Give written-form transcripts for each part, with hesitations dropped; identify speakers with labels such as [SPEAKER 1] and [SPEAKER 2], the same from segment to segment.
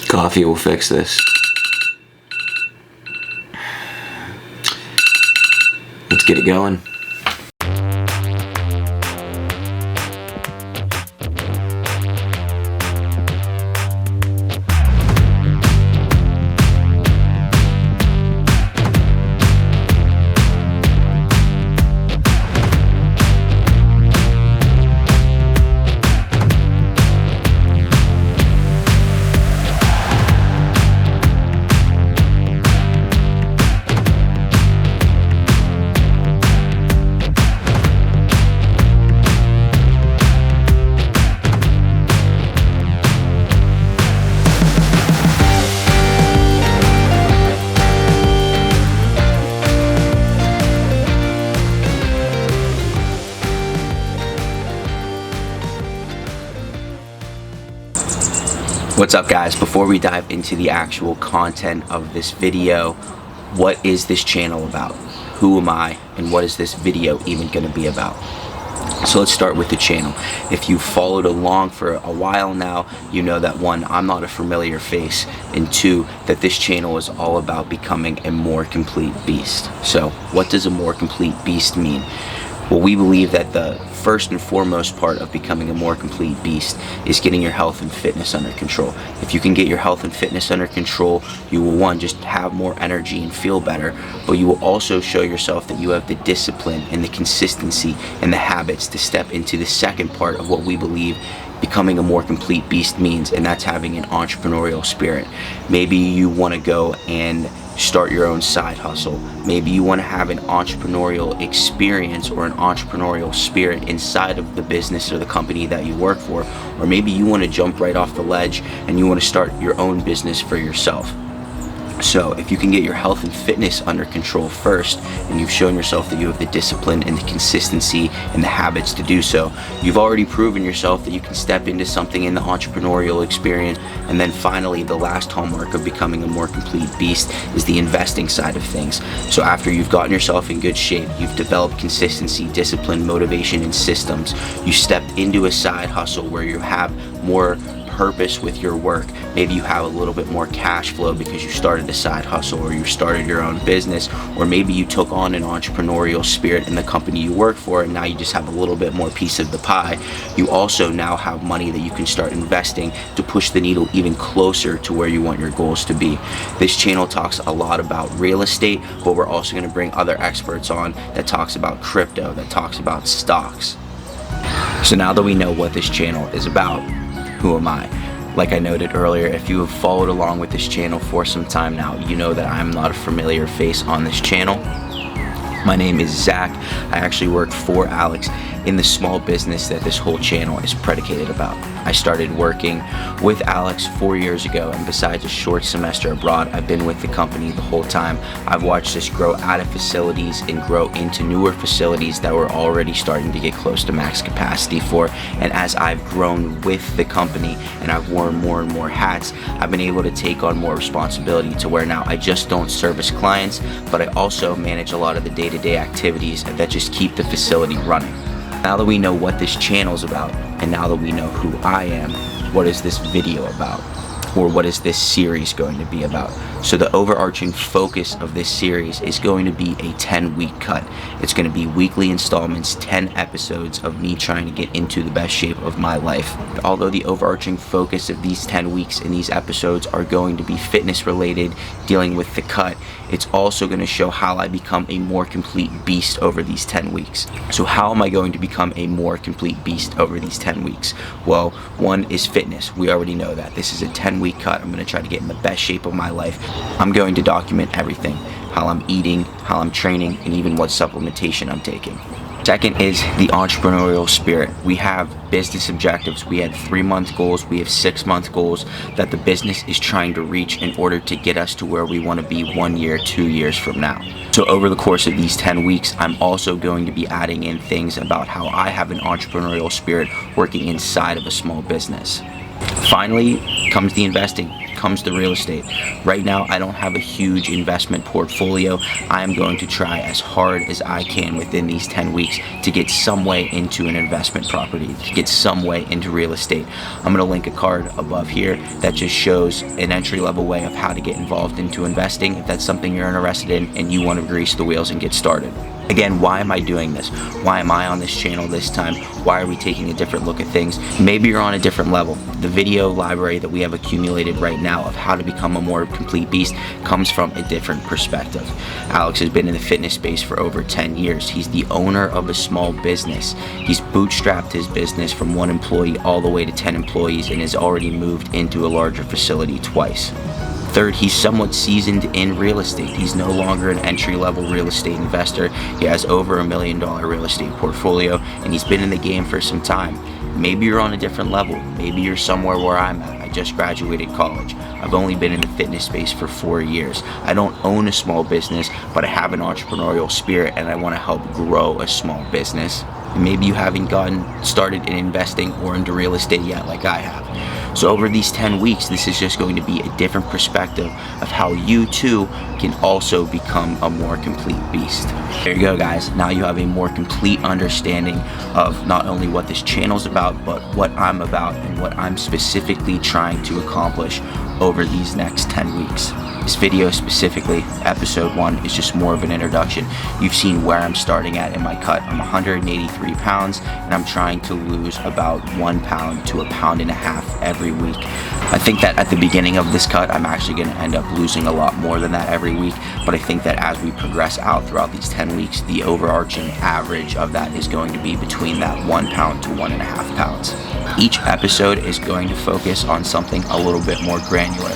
[SPEAKER 1] Coffee will fix this. Let's get it going. What's up, guys? Before we dive into the actual content of this video, what is this channel about? Who am I, and what is this video even going to be about? So let's start with the channel. If you've followed along for a while now, you know that one, I'm not a familiar face, and two, that this channel is all about becoming a more complete beast. So what does a more complete beast mean? Well, we believe that the first and foremost part of becoming a more complete beast is getting your health and fitness under control. If you can get your health and fitness under control, you will, one, just have more energy and feel better, but you will also show yourself that you have the discipline and the consistency and the habits to step into the second part of what we believe becoming a more complete beast means, and that's having an entrepreneurial spirit. Maybe you want to go and start your own side hustle. Maybe you want to have an entrepreneurial experience or an entrepreneurial spirit inside of the business or the company that you work for. Or maybe you want to jump right off the ledge and you want to start your own business for yourself. So if you can get your health and fitness under control first, and you've shown yourself that you have the discipline and the consistency and the habits to do so, you've already proven yourself that you can step into something in the entrepreneurial experience. And then finally, the last hallmark of becoming a more complete beast is the investing side of things. So after you've gotten yourself in good shape, you've developed consistency, discipline, motivation, and systems, you stepped into a side hustle where you have more purpose with your work. Maybe you have a little bit more cash flow because you started a side hustle or you started your own business, or maybe you took on an entrepreneurial spirit in the company you work for and now you just have a little bit more piece of the pie. You also now have money that you can start investing to push the needle even closer to where you want your goals to be. This channel talks a lot about real estate, but we're also going to bring other experts on that talks about crypto, that talks about stocks. So now that we know what this channel is about, who am I? Like I noted earlier, if you have followed along with this channel for some time now, you know that I'm not a familiar face on this channel. My name is Zach. I actually work for Alex in the small business that this whole channel is predicated about. I started working with Alex 4 years ago, and besides a short semester abroad, I've been with the company the whole time. I've watched this grow out of facilities and grow into newer facilities that we're already starting to get close to max capacity for. And as I've grown with the company and I've worn more and more hats, I've been able to take on more responsibility to where now I just don't service clients, but I also manage a lot of the day-to-day activities that just keep the facility running. Now that we know what this channel is about, and now that we know who I am, what is this video about? Or what is this series going to be about? So the overarching focus of this series is going to be a 10-week cut. It's going to be weekly installments, 10 episodes of me trying to get into the best shape of my life. Although the overarching focus of these 10 weeks and these episodes are going to be fitness related, dealing with the cut, it's also going to show how I become a more complete beast over these 10 weeks. So how am I going to become a more complete beast over these 10 weeks? Well, one is fitness. We already know that. This is a 10-week cut. I'm going to try to get in the best shape of my life. I'm going to document everything, how I'm eating, how I'm training, and even what supplementation I'm taking. Second is the entrepreneurial spirit. We have business objectives. We had 3-month goals. We have 6-month goals that the business is trying to reach in order to get us to where we want to be 1 year, 2 years from now. So over the course of these 10 weeks, I'm also going to be adding in things about how I have an entrepreneurial spirit working inside of a small business. Finally comes the investing, comes the real estate. Right now, I don't have a huge investment portfolio. I am going to try as hard as I can within these 10 weeks to get some way into an investment property, to get some way into real estate. I'm gonna link a card above here that just shows an entry-level way of how to get involved into investing if that's something you're interested in and you want to grease the wheels and get started. Again, why am I doing this? Why am I on this channel this time? Why are we taking a different look at things? Maybe you're on a different level. The video library that we have accumulated right now of how to become a more complete beast comes from a different perspective. Alex has been in the fitness space for over 10 years. He's the owner of a small business. He's bootstrapped his business from 1 employee all the way to 10 employees and has already moved into a larger facility twice. Third, he's somewhat seasoned in real estate. He's no longer an entry-level real estate investor. He has over $1 million real estate portfolio, and he's been in the game for some time. Maybe you're on a different level. Maybe you're somewhere where I'm at. I just graduated college. I've only been in the fitness space for 4 years. I don't own a small business, but I have an entrepreneurial spirit, and I want to help grow a small business. And maybe you haven't gotten started in investing or into real estate yet like I have. So over these 10 weeks, this is just going to be a different perspective of how you too can also become a more complete beast. There you go, guys. Now you have a more complete understanding of not only what this channel's about, but what I'm about and what I'm specifically trying to accomplish over these next 10 weeks. This video specifically, episode 1, is just more of an introduction. You've seen where I'm starting at in my cut. I'm 183 pounds and I'm trying to lose about 1 pound to 1.5 pounds every week. I think that at the beginning of this cut, I'm actually going to end up losing a lot more than that every week, but I think that as we progress out throughout these 10 weeks, the overarching average of that is going to be between that 1 pound to 1.5 pounds. Each episode is going to focus on something a little bit more granular.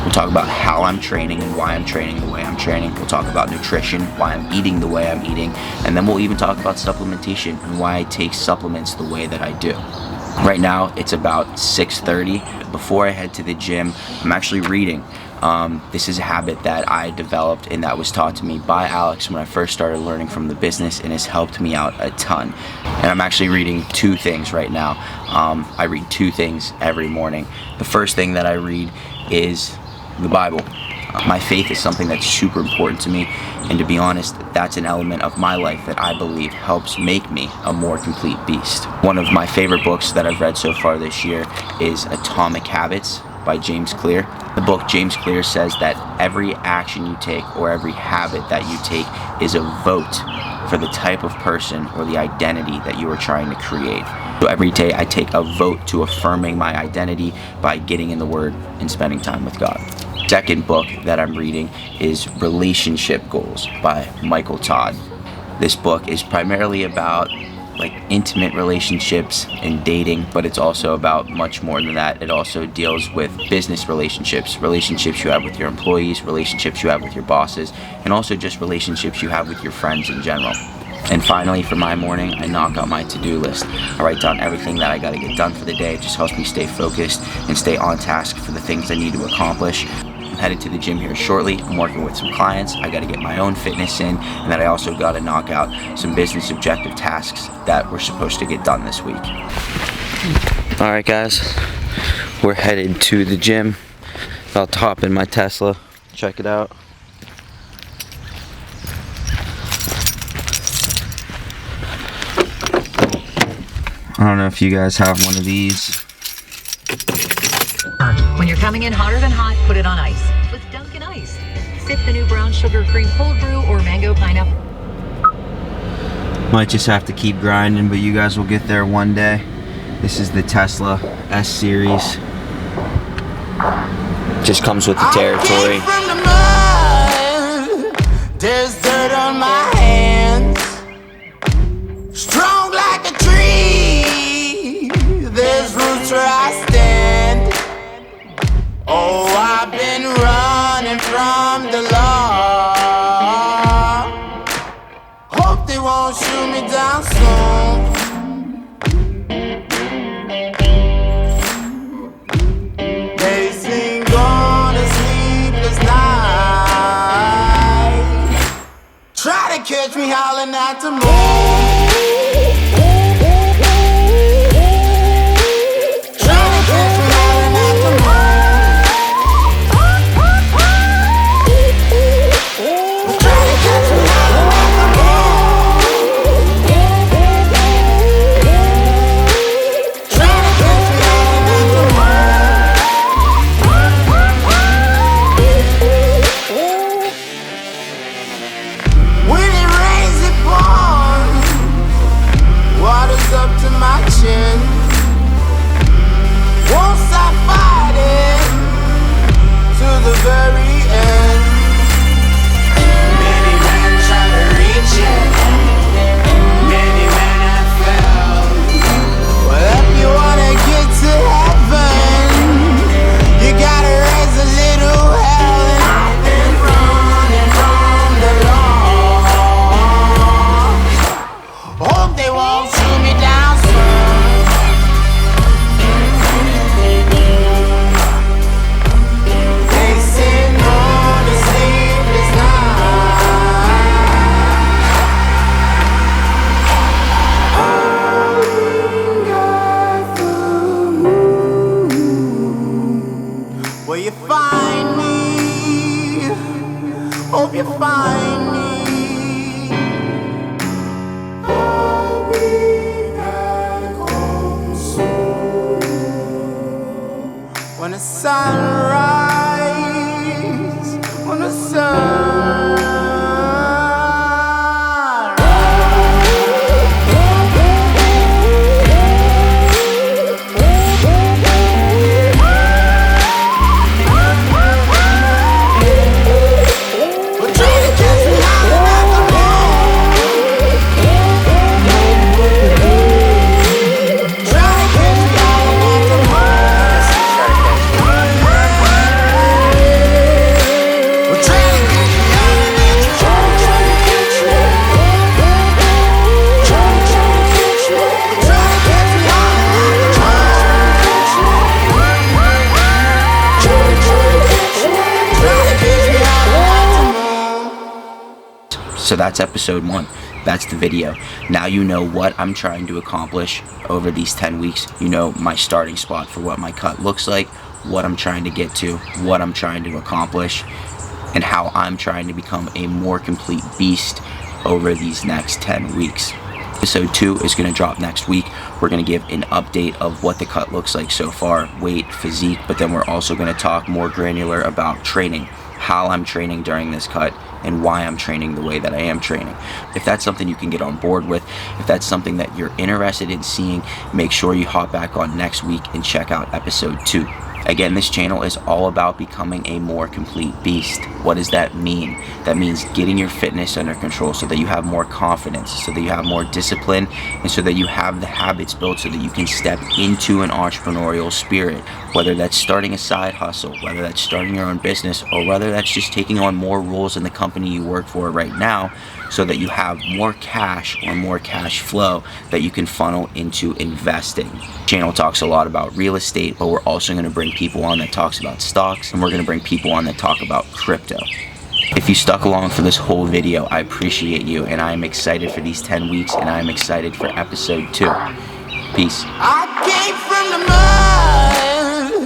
[SPEAKER 1] We'll talk about how I'm training and why I'm training the way I'm training. We'll talk about nutrition, why I'm eating the way I'm eating, and then we'll even talk about supplementation and why I take supplements the way that I do. Right now, it's about 6:30. Before I head to the gym, I'm actually reading. This is a habit that I developed and that was taught to me by Alex when I first started learning from the business, and has helped me out a ton. And I'm actually reading 2 things right now. I read 2 things every morning. The first thing that I read is the Bible. My faith is something that's super important to me, and to be honest, that's an element of my life that I believe helps make me a more complete beast. One of my favorite books that I've read so far this year is Atomic Habits by James Clear. The book, James Clear, says that every action you take or every habit that you take is a vote for the type of person or the identity that you are trying to create. So every day I take a vote to affirming my identity by getting in the Word and spending time with God. Second book that I'm reading is Relationship Goals by Todd. This book is primarily about intimate relationships and dating, but it's also about much more than that. It also deals with business relationships, relationships you have with your employees, relationships you have with your bosses, and also just relationships you have with your friends in general. And finally, for my morning, I knock out my to-do list. I write down everything that I gotta get done for the day. It just helps me stay focused and stay on task for the things I need to accomplish. I'm headed to the gym here shortly. I'm working with some clients. I gotta get my own fitness in, and then I also gotta knock out some business objective tasks that we're supposed to get done this week. Alright guys, we're headed to the gym. About to hop in my Tesla. Check it out. I don't know if you guys have one of these.
[SPEAKER 2] When you're coming in hotter than hot, put it on ice with Dunkin' Ice. Sip the new brown sugar cream cold brew or mango pineapple.
[SPEAKER 1] Might just have to keep grinding, but you guys will get there one day. This is the Tesla S Series. Just comes with the territory.
[SPEAKER 3] From the mud, there's dirt on my hands. Strong like a tree, there's roots where I stand. Oh, I've been running from the law. Hope they won't shoot me down soon. They sing on a sleepless night. Try to catch me howling at the moon. Try to catch me howling. Hope you find me. I'll be back home soon. When the sunrise, when the sun.
[SPEAKER 1] So that's episode 1. That's the video. Now you know what I'm trying to accomplish over these 10 weeks. You know my starting spot for what my cut looks like, what I'm trying to get to, what I'm trying to accomplish, and how I'm trying to become a more complete beast over these next 10 weeks. Episode 2 is going to drop next week. We're going to give an update of what the cut looks like so far, weight, physique, but then we're also going to talk more granular about training, how I'm training during this cut, and why I'm training the way that I am training. If that's something you can get on board with, if that's something that you're interested in seeing, make sure you hop back on next week and check out episode 2. Again, this channel is all about becoming a more complete beast. What does that mean? That means getting your fitness under control so that you have more confidence, so that you have more discipline, and so that you have the habits built so that you can step into an entrepreneurial spirit. Whether that's starting a side hustle, whether that's starting your own business, or whether that's just taking on more roles in the company you work for right now so that you have more cash or more cash flow that you can funnel into investing. The channel talks a lot about real estate, but we're also going to bring people on that talks about stocks, and we're going to bring people on that talk about crypto. If you stuck along for this whole video, I appreciate you, and I am excited for these 10 weeks, and I am excited for episode 2. Peace.
[SPEAKER 3] I came from the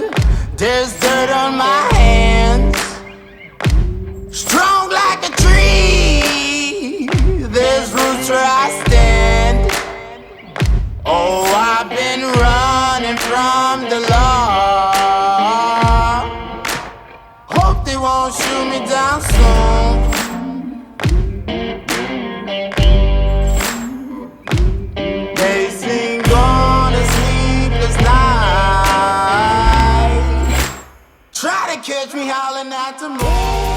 [SPEAKER 3] mud. There's dirt on my hands. Strong like a tree. There's roots where I stand. Oh, I've been running from the law. Hope they won't shoot me down soon. They sing on a sleepless night. Try to catch me howling at the moon.